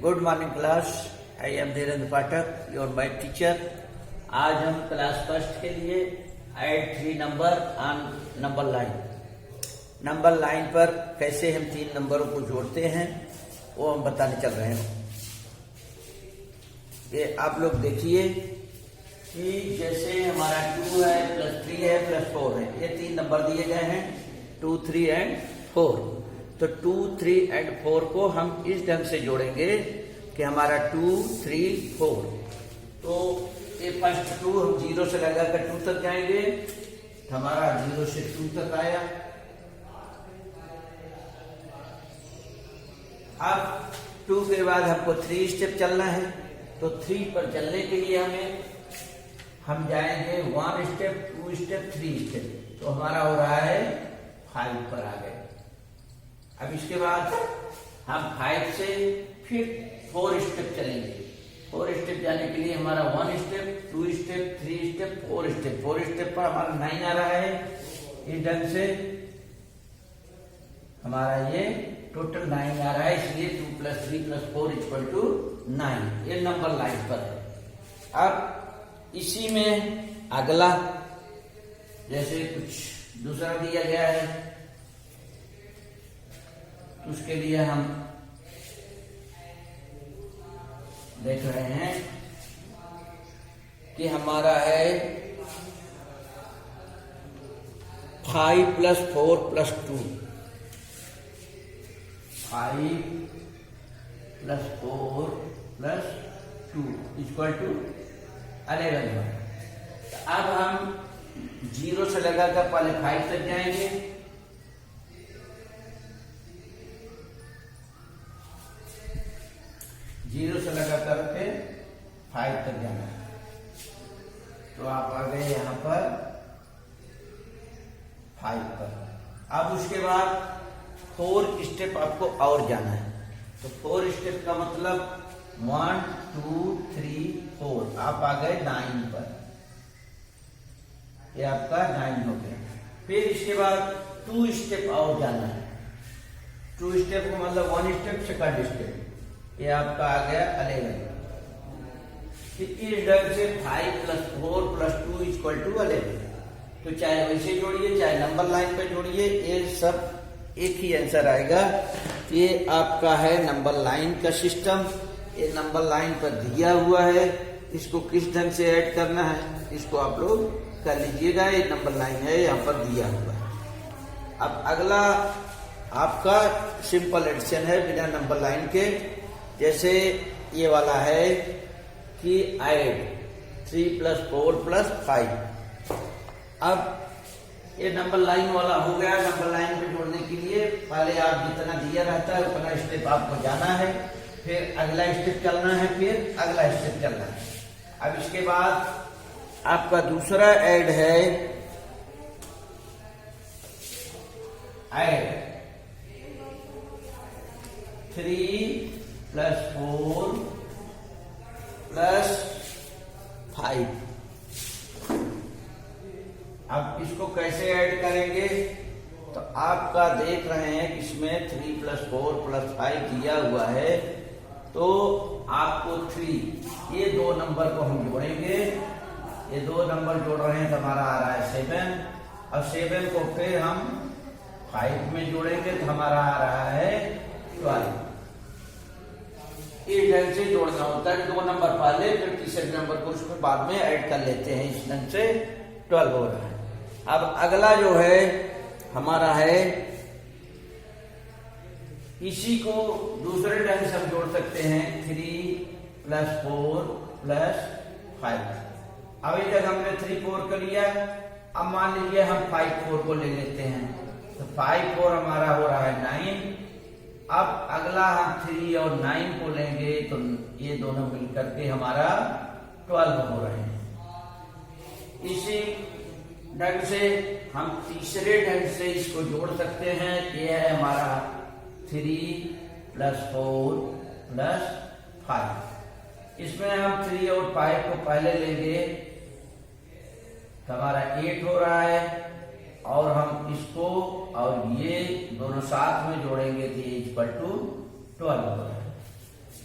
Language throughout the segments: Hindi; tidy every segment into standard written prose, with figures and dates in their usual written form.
Good morning class. I am Dhirendra Pathak, your my teacher. आज हम क्लास फर्स्ट के लिए add 3 number on number line, number line पर कैसे हम 3 नंबरों को जोड़ते हैं वो हम बताने चल रहे हैं। ये आप लोग देखिए कि जैसे हमारा 2 है प्लस 3 है प्लस 4 है, ये 3 नंबर दिए गए हैं 2, 3 एंड 4। तो 2, 3 एंड 4 को हम इस ढंग से जोड़ेंगे कि हमारा 2, 3, 4। तो ये फर्स्ट 2 हम 0 से लगाकर 2 तक जाएंगे, तो हमारा 0 से 2 तक आया। अब 2 के बाद हमको 3 स्टेप चलना है, तो 3 पर चलने के लिए हम जाएंगे 1 स्टेप, 2 स्टेप, 3 स्टेप। तो हमारा हो रहा है 5 पर आ गए। अब इसके बाद हम 5 से फिर 4 स्टेप चलेंगे। 4 स्टेप जाने के लिए हमारा 1 step, 2 step, 3 step, 4 step. 4 step पर हमारा 9 आ रहा है। इस ढंग से हमारा ये टोटल 9 आ रहा है, इसलिए 2 + 3 + 4 = 9। ये नंबर लाइन पर है। अब इसी में अगला जैसे कुछ दूसरा दिया गया है, उसके लिए हम देख रहे हैं कि हमारा है 5 + 4 + 2। 5 + 4 + 2 = 11। अब हम 0 से लगाकर पहले 5 तक जाएंगे, जीरो से लगा करके 5 तक जाना है। तो आप आ गए यहाँ पर 5 पर। अब उसके बाद 4 स्टेप आपको और जाना है। तो 4 स्टेप का मतलब 1, 2, 3, 4। आप आ गए 9 पर। ये आपका 9 हो गया। फिर इसके बाद 2 स्टेप और जाना है। 2 स्टेप का मतलब 1 स्टेप, सेकंड स्टेप। ये आपका आ गया 11। इस ढंग से 5 + 4 + 2 = 11। तो चाहे वैसे जोड़िए चाहे नंबर लाइन पे जोड़िए, ये सब एक ही आंसर आएगा। ये आपका है नंबर लाइन का सिस्टम। ये नंबर लाइन पर दिया हुआ है, इसको किस ढंग से ऐड करना है इसको आप लोग कर लीजिएगा। ये नंबर लाइन है, यहाँ पर दिया हुआ है। अब अगला आपका सिंपल एडिशन है बिना नंबर लाइन के। जैसे ये वाला है कि ऐड 3 + 4 + 5। अब ये नंबर लाइन वाला हो गया। नंबर लाइन पे जोड़ने के लिए पहले आप जितना दिया रहता है उतना स्टेप आपको जाना है, फिर अगला स्टेप चलना है, फिर अगला स्टेप चलना है। अब इसके बाद आपका दूसरा ऐड है ऐड 3 + 4 + 5। अब इसको कैसे ऐड करेंगे? तो आपका देख रहे हैं इसमें 3 + 4 + 5 दिया हुआ है। तो आपको 3 ये 2 नंबर को हम जोड़ेंगे। ये 2 नंबर जोड़ रहे हैं तो हमारा आ रहा है 7। और 7 को फिर हम 5 में जोड़ेंगे तो हमारा आ रहा है 12। इस ढंग से जोड़ना होता है। 2 नंबर पहले फिर तीसरे नंबर को उसमें बाद में ऐड कर लेते हैं। इस ढंग से 12 हो रहा है। अब अगला जो है हमारा है, इसी को दूसरे ढंग से हम जोड़ सकते हैं 3 + 4 + 5। अभी तक हमने 3, 4 कर लिया। अब मान लीजिए हम 5, 4 को ले लेते हैं, तो 5, 4 हमारा हो रहा है 9। अब अगला हम 3 और 9 को लेंगे तो ये दोनों मिलकर के हमारा 12 हो रहे हैं। इसी ढंग से हम तीसरे ढंग से इसको जोड़ सकते हैं। ये है हमारा 3 + 4 + 5। इसमें हम 3 और 5 को पहले लेंगे तो हमारा 8 हो रहा है। और हम इसको और ये दोनों साथ में जोड़ेंगे तो ये = 12 हो रहा है।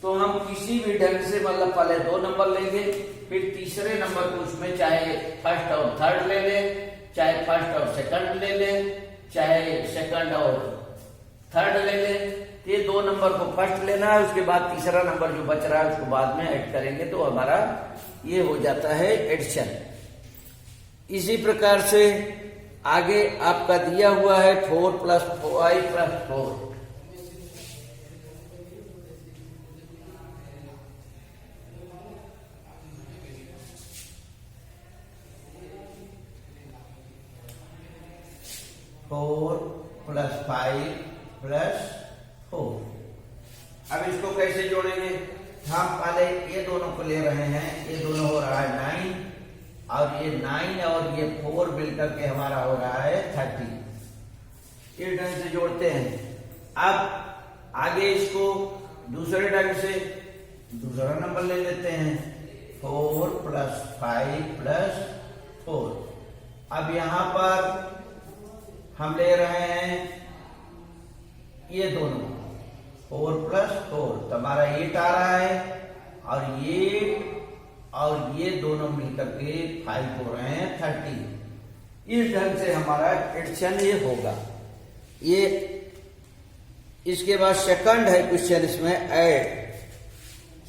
तो हम किसी भी ढंग से मतलब पहले 2 नंबर लेंगे, फिर तीसरे नंबर को उसमें चाहे फर्स्ट और थर्ड ले ले, चाहे फर्स्ट और सेकंड ले ले, चाहे सेकंड और थर्ड ले ले। ये 2 नंबर को फर्स्ट लेना है, उसके बाद तीसरा नंबर जो बच रहा है उसको बाद में ऐड करेंगे, तो हमारा ये हो जाता है एडिशन। इसी प्रकार से आगे आपका दिया हुआ है 4 + 5 + 4। 4 + 5 + 4। अब इसको कैसे जोड़ेंगे? हम पहले ये दोनों को ले रहे हैं, ये दोनों हो रहा है 9 और ये 9 और ये 4 मिलकर के हमारा हो रहा है 30। इस ढंग से जोड़ते हैं। अब आगे इसको दूसरे ढंग से दूसरा नंबर ले लेते हैं, 4 + 5 + 4। अब यहां पर हम ले रहे हैं ये दोनों 4 + 4, तो हमारा 8 आ रहा है और ये दोनों मिलकर के 5 हो रहे हैं 30। इस ढंग से हमारा एडिशन ये होगा। ये इसके बाद सेकंड है क्वेश्चन, इसमें ऐड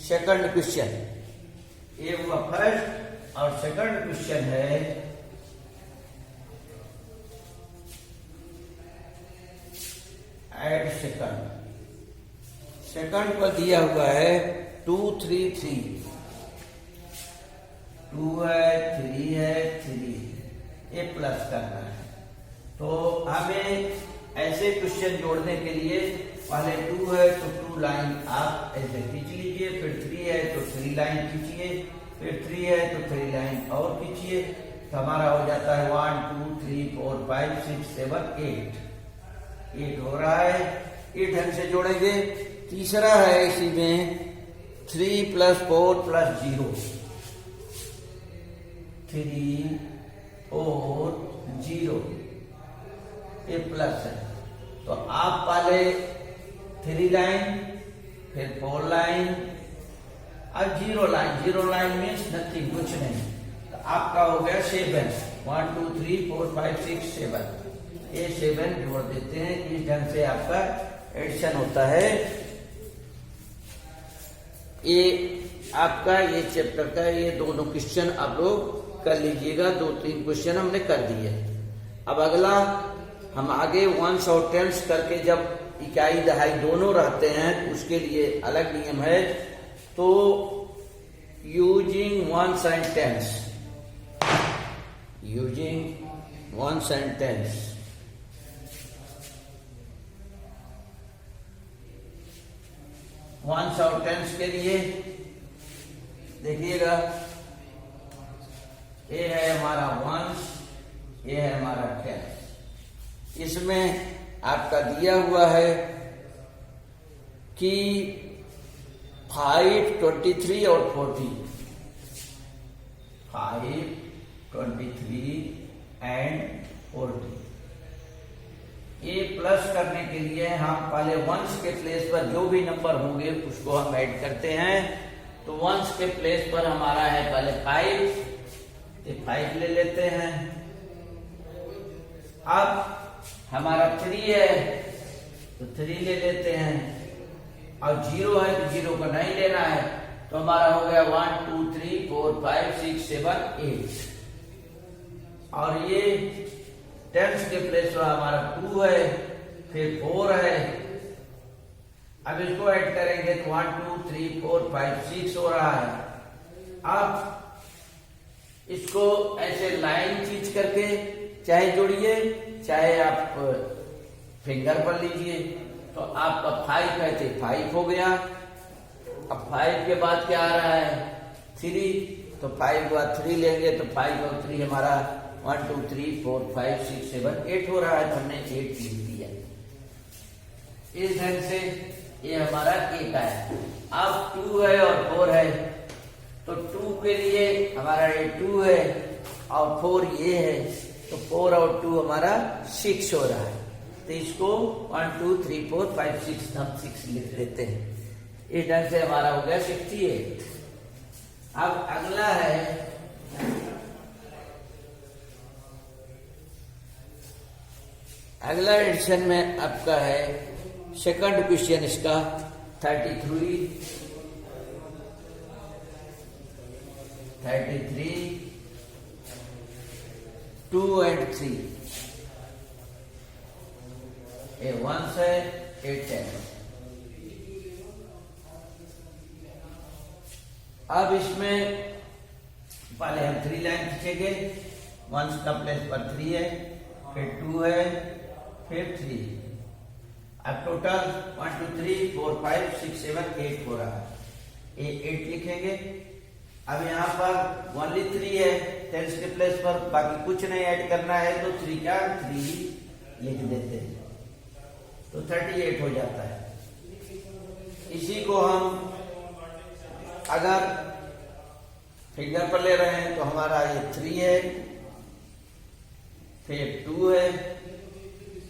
सेकंड क्वेश्चन। ये हुआ फर्स्ट और सेकंड क्वेश्चन है ऐड सेकंड। सेकंड पर दिया हुआ है 2 3 3, 2 है 3 है 3, ये प्लस करना है। तो हमें ऐसे क्वेश्चन जोड़ने के लिए पहले 2 है तो 2 लाइन आप ऐसे खींच लीजिए, फिर 3 है तो 3 लाइन खींचिए, फिर 3 है तो 3 लाइन और खींचिए, तो हमारा हो जाता है 1 2 3 4 5 6 7 8। 8 हो रहा है। इस ढंग से जोड़ेंगे। तीसरा है इसी में 3 + 4 + 0, 3 4 0, ये प्लस है। तो आप पहले 3 लाइन, फिर 4 लाइन और 0 लाइन। 0 लाइन मीन्स नथिंग, कुछ नहीं। तो आपका हो गया 7, 1 2 3 4 5 6 7, ये 7 जोड़ देते हैं। इस ढंग से आपका एडिशन होता है। ये आपका ये चैप्टर का ये दोनों क्वेश्चन आप लोग कर लीजिएगा। 2-3 क्वेश्चन हमने कर दिए। अब अगला हम आगे 1s और 10s करके जब इकाई दहाई दोनों रहते हैं उसके लिए अलग नियम है। तो using 1s and 10s, using 1s and 10s, ones और टेंस के लिए देखिएगा, ये है हमारा वंस, ये है हमारा टेंस। इसमें आपका दिया हुआ है कि 5 23 और 40, 5 23 and 40। ये प्लस करने के लिए हम पहले वंस के प्लेस पर जो भी नंबर होंगे उसको हम ऐड करते हैं। तो वंस के प्लेस पर हमारा है पहले 5, तो 5 ले लेते हैं। अब हमारा 3 है तो 3 ले लेते हैं, और 0 है तो 0 को नहीं लेना है। तो हमारा हो गया 1 2 3 4 5 6 7 8। और ये टेंस के प्लेस पर हमारा 2 है, फिर 4 है। अब इसको ऐड करेंगे तो 1 2 3 4 5 6 हो रहा है। अब इसको ऐसे लाइन खींच करके चाहे जोड़िए, चाहे आप फिंगर पर लीजिए। तो आपका 5 है तो 5 हो गया। अब 5 के बाद क्या आ रहा है 3, तो 5 के बाद 3 लेंगे तो 5 और 3 हमारा 1 2 3 4 5 6 7 8 हो रहा है। तो हमने 8 लिख दिया। इस ढंग से ये हमारा 8 है। अब 2 है और 4 है, तो 2 के लिए हमारा ये 2 है और 4 ये है, तो 4 और 2 हमारा 6 हो रहा है। तो इसको 1 2 3 4 5 6 हम 6 लिख देते हैं। इस ढंग से हमारा हो गया 68। अब अगला है अगला एडिशन में आपका है सेकंड क्वेश्चन इसका 33 2 and 3 ये 1 से 8 है। अब इसमें पहले हम 3 लाइन खींचेंगे। 1 का प्लेस पर 3 है, फिर 2 है, फिर 3। अब टोटल 1 2 3 4 5 6 7 8 हो रहा है। ये 8 लिखेंगे। अब यहाँ पर ओनली 3 है, टेंस के प्लेस पर बाकी कुछ नहीं ऐड करना है, तो 3 का 3 लिख देते हैं, तो 38 हो जाता है। इसी को हम अगर फिगर पर ले रहे हैं तो हमारा ये 3 है, फिर 2 है,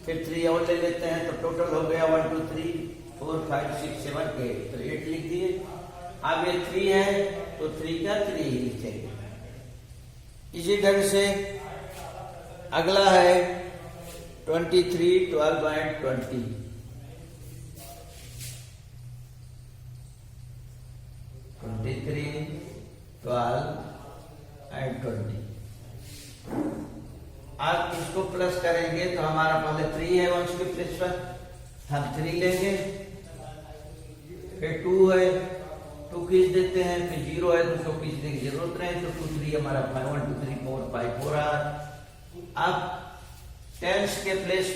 फिर 3 और ले लेते हैं, तो टोटल हो गया 1 2 3 4 5 6 7 8, तो 8 लिख दिए। अब ये 3 है तो 3 का 3 ही लिखेंगे। इसी ढंग से अगला है 23 12 and 20। 23 12 and 20। अब इसको प्लस करेंगे तो हमारा पहले 3 है, 1 के प्लेस पर हम 3 लेंगे, फिर 2 है, 2 खींच देते हैं, फिर 0 है तो उसको खींचने की जरूरत नहीं, तो 2 3 हमारा 1 2 3 4 5 हो रहा है। अब टेंस के प्लेस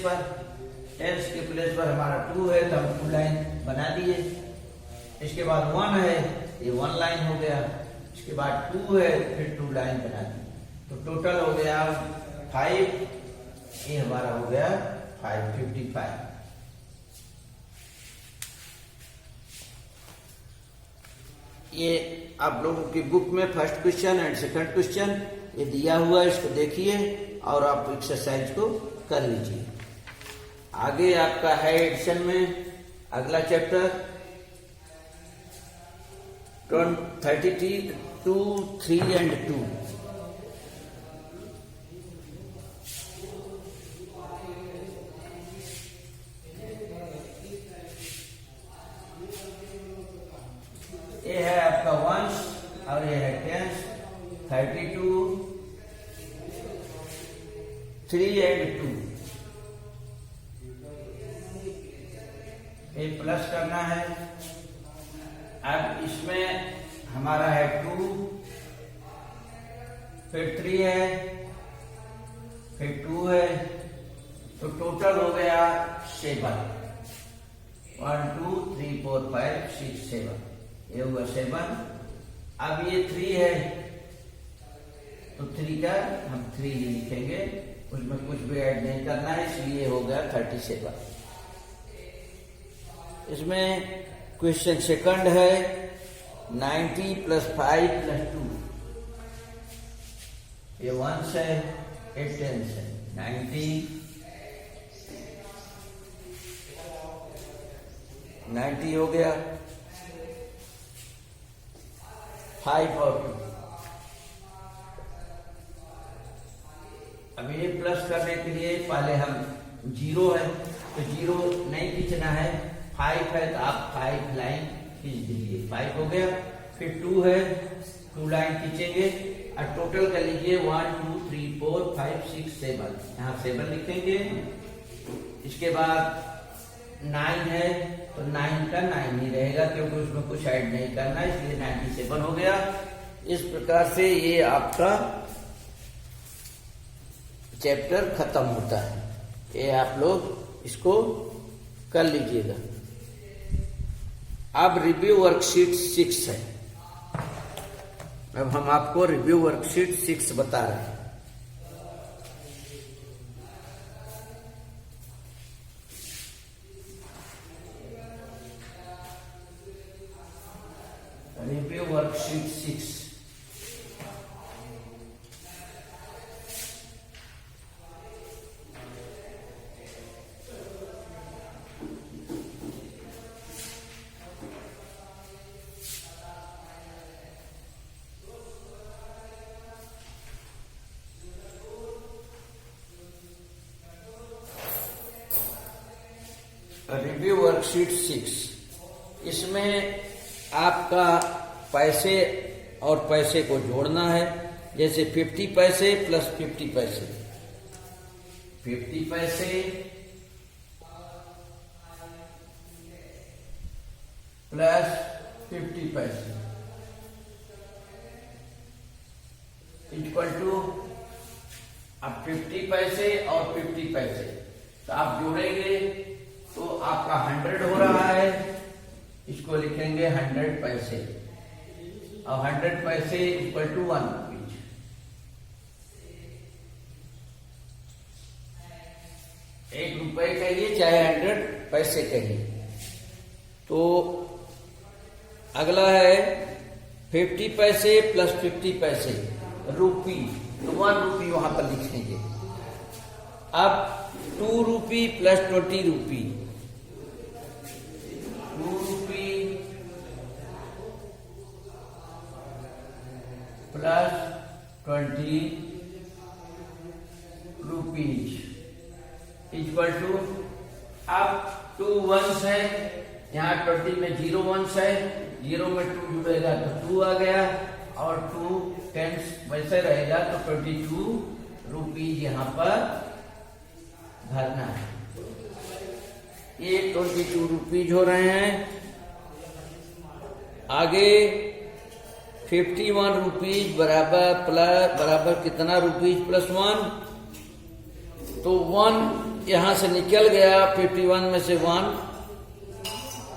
पर हमारा 2 है तो हम 2 लाइन बना दिए। इसके बाद 1 है, ये 1 लाइन हो गया। इसके बाद 2 है, फिर 2 लाइन बना दी, तो टोटल हो गया 5। ये हमारा हो गया 55। ये आप लोगों की बुक में first question and second question ये दिया हुआ है, इसको देखिए और आप एक्सरसाइज को कर लीजिए। आगे आपका है एडिशन में अगला चैप्टर 32 3 and 2। ये है आपका वंश और ये है टेंस। 32 3 and 2 ये प्लस करना है। अब इसमें हमारा है 2, फिर 3 है, फिर 2 है, तो टोटल हो गया 7। 1 2 3 4 5 6 7, ये हुआ 7। अब ये 3 है तो 3 का हम 3 ही लिखेंगे, उसमें कुछ भी ऐड नहीं करना है, इसलिए हो गया 37। इसमें क्वेश्चन सेकंड है 90 + 5 + 2। ये 1 है, ये 10 है। 90 हो गया, 5 और 2। अब ये प्लस करने के लिए पहले हम 0 है तो 0 नहीं खींचना है, 5 है तो आप 5 लाइन खींच दीजिए, 5 हो गया। फिर 2 है, 2 लाइन खींचेंगे और टोटल कर लीजिए 1 2 3 4 5 6 7, यहाँ 7 लिखेंगे। इसके बाद 9 है तो 9 का 9 ही रहेगा क्योंकि उसमें कुछ ऐड नहीं करना, इसलिए 97 हो गया। इस प्रकार से ये आपका चैप्टर खत्म होता है। ये आप लोग इसको कर लीजिएगा। अब रिव्यू वर्कशीट 6 है। अब हम आपको रिव्यू वर्कशीट 6 बता रहे हैं। Review worksheet 6 review worksheet 6। इसमें आपका पैसे और पैसे को जोड़ना है। जैसे 50 पैसे प्लस 50 पैसे, 50 पैसे प्लस 50 पैसे इक्वल टू, अब 50 पैसे और 50 पैसे तो आप जोड़ेंगे तो आपका 100 हो रहा है। इसको लिखेंगे 100 पैसे और 100 पैसे इक्वल टू 1 रुपीज। ₹1 कहिए चाहे 100 पैसे कहिए। तो अगला है 50 पैसे प्लस 50 पैसे रूपी, तो 1 रुपी वहां पर लिखेंगे। अब 2 rupee plus 20 rupee, 2 rupee plus 20 rupees equal to, अब 2 वंस है, यहाँ 20 में 0 वंस है, 0 में 2 जुड़ेगा तो 2 आ गया और 2 टेंस वैसे रहेगा तो 22 रुपीज यहाँ पर भरना है। ये 22 रुपीज हो रहे हैं। आगे 51 रुपीज बराबर कितना रुपीज प्लस 1, तो 1 यहां से निकल गया, 51 में से 1,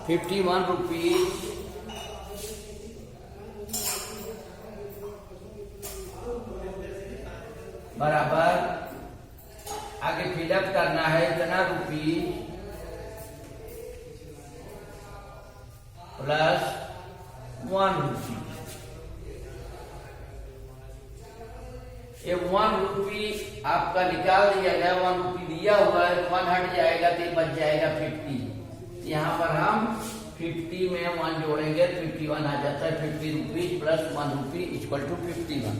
51 रुपीज बराबर, आगे फिलअप करना है इतना रुपीज प्लस 1 रुपी। ये 1 रुपी आपका निकाल दिया गया, 1 रुपी दिया हुआ है, 1 हट जाएगा तो बच जाएगा 50। यहाँ पर हम 50 में 1 जोड़ेंगे तो 51 आ जाता है। 50 rupees plus 1 rupee equal to 51।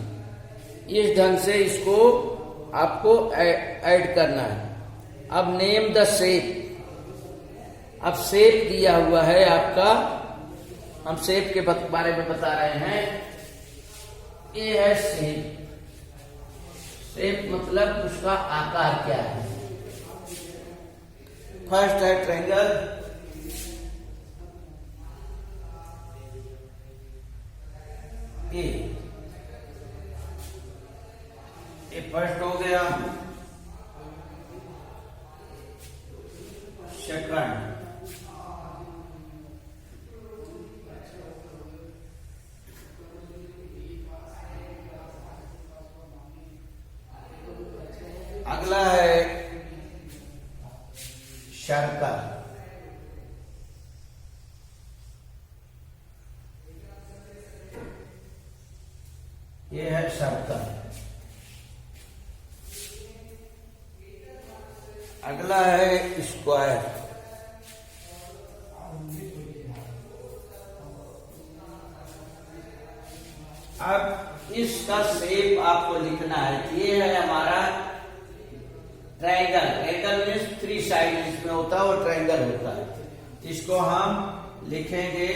इस ढंग से इसको आपको ऐड करना है। अब नेम द शेप, अब शेप दिया हुआ है आपका, हम शेप के बारे में बता रहे हैं। ये है शेप, शेप मतलब उसका आकार क्या है। फर्स्ट है ट्रायंगल, ये फर्स्ट हो गया। सेकंड, अगला है सर्कल, ये है सर्कल। अगला है स्क्वायर, अब इसका शेप आपको लिखना है। ये है हमारा ट्रायंगल, ट्रायंगल मीन्स 3 साइड इसमें होता है और ट्रायंगल होता है। इसको हम लिखेंगे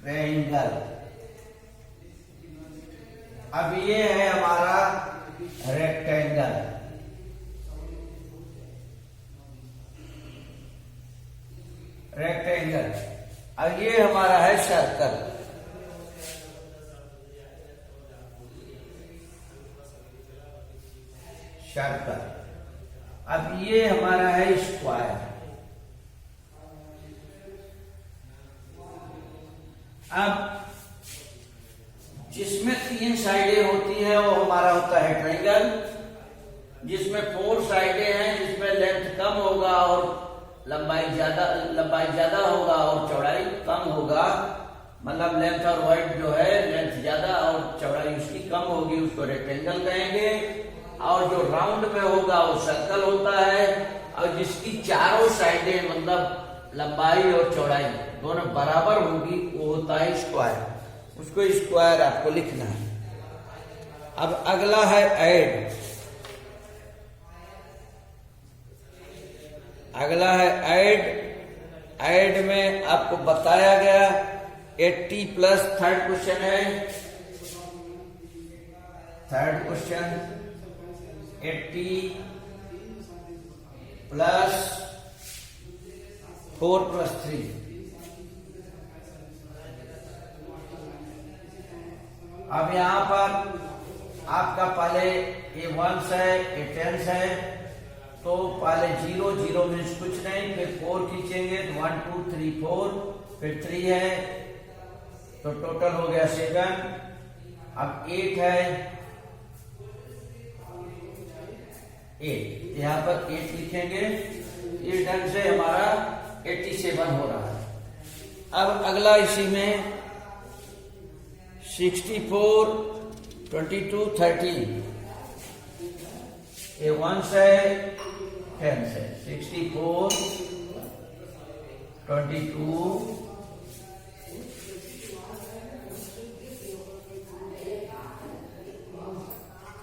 ट्रायंगल। अब ये है हमारा रेक्टेंगल, रेक्टेंगल। अब ये हमारा है सर्कल, सर्कल। अब ये हमारा है स्क्वायर। अब जिसमें 3 साइडें होती हैं वो हमारा होता है ट्रायंगल। जिसमें 4 साइडें हैं, जिसमें लेंथ कम होगा और लंबाई ज्यादा होगा और चौड़ाई कम होगा, मतलब लेंथ और वाइड जो है, लेंथ ज्यादा और चौड़ाई उसकी कम होगी, उसको रेक्टेंगल कहेंगे। और जो राउंड में होगा वो सर्कल होता है। और जिसकी चारों साइडें मतलब लंबाई और चौड़ाई दोनों बराबर होगी वो होता है स्क्वायर। उसको स्क्वायर आपको लिखना है। अब अगला है ऐड। अगला है ऐड। ऐड में आपको बताया गया 80 प्लस थर्ड क्वेश्चन है। Third question 80 plus 4 plus 3। अब यहां पर आपका पहले ये 1s है, ये 10s है, तो पहले 0 0 मीन्स कुछ नहीं, फिर 4 खींचेंगे 1 2 3 4, फिर 3 है तो टोटल हो गया 7। अब 8 है, 8 यहां पर 8 लिखेंगे। इस ढंग से हमारा 87 हो रहा है। अब अगला इसी में 64 22 13, ये 1s है 10s है। 64 22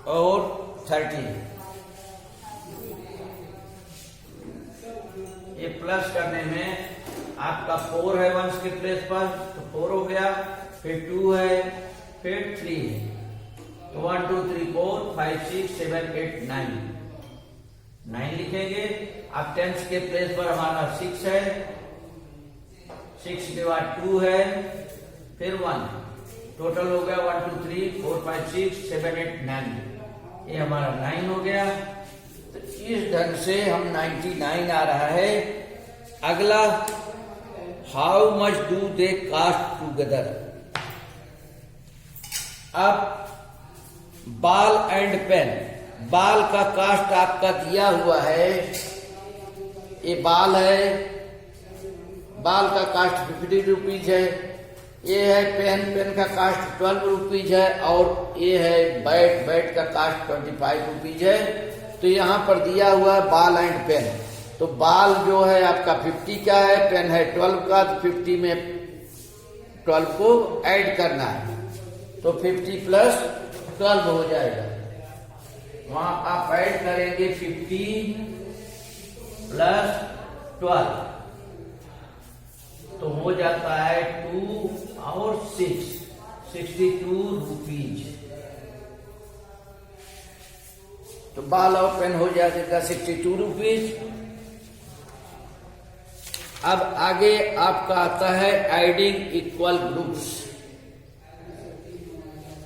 और 13, ये प्लस करने में आपका 4 है 1s के प्लेस पर, तो 4 हो गया, फिर 2 है, फिर 3 है, तो 1 2 3 4 5 6 7 8 9 लिखेंगे। अब 10s के प्लेस पर हमारा 6 है, 6 के बाद 2 है, फिर 1, टोटल हो गया 1 2 3 4 5 6 7 8 9, ये हमारा 9 हो गया। तो इस ढंग से हम 99 आ रहा है। अगला how much do they cost together. अब बॉल एंड पेन, बाल का कास्ट आपका दिया हुआ है, ये बाल है, बाल का कास्ट 50 रुपीज है। ये है पेन, पेन का कास्ट 12 रुपीज है, और ये है बैट, बैट का कास्ट 25 रुपीज है। तो यहाँ पर दिया हुआ है बाल एंड पेन, तो बाल जो है आपका 50 का है, पेन है 12 का, तो 50 में 12 को ऐड करना है, तो 50 प्लस 12 हो जाएगा। वहां आप ऐड करेंगे 50 प्लस 12, तो हो जाता है 2 और 6 62 रुपीज। तो बाल और पेन हो जाएगा 62 रुपीज। अब आगे आपका आता है एडिंग इक्वल ग्रुप्स।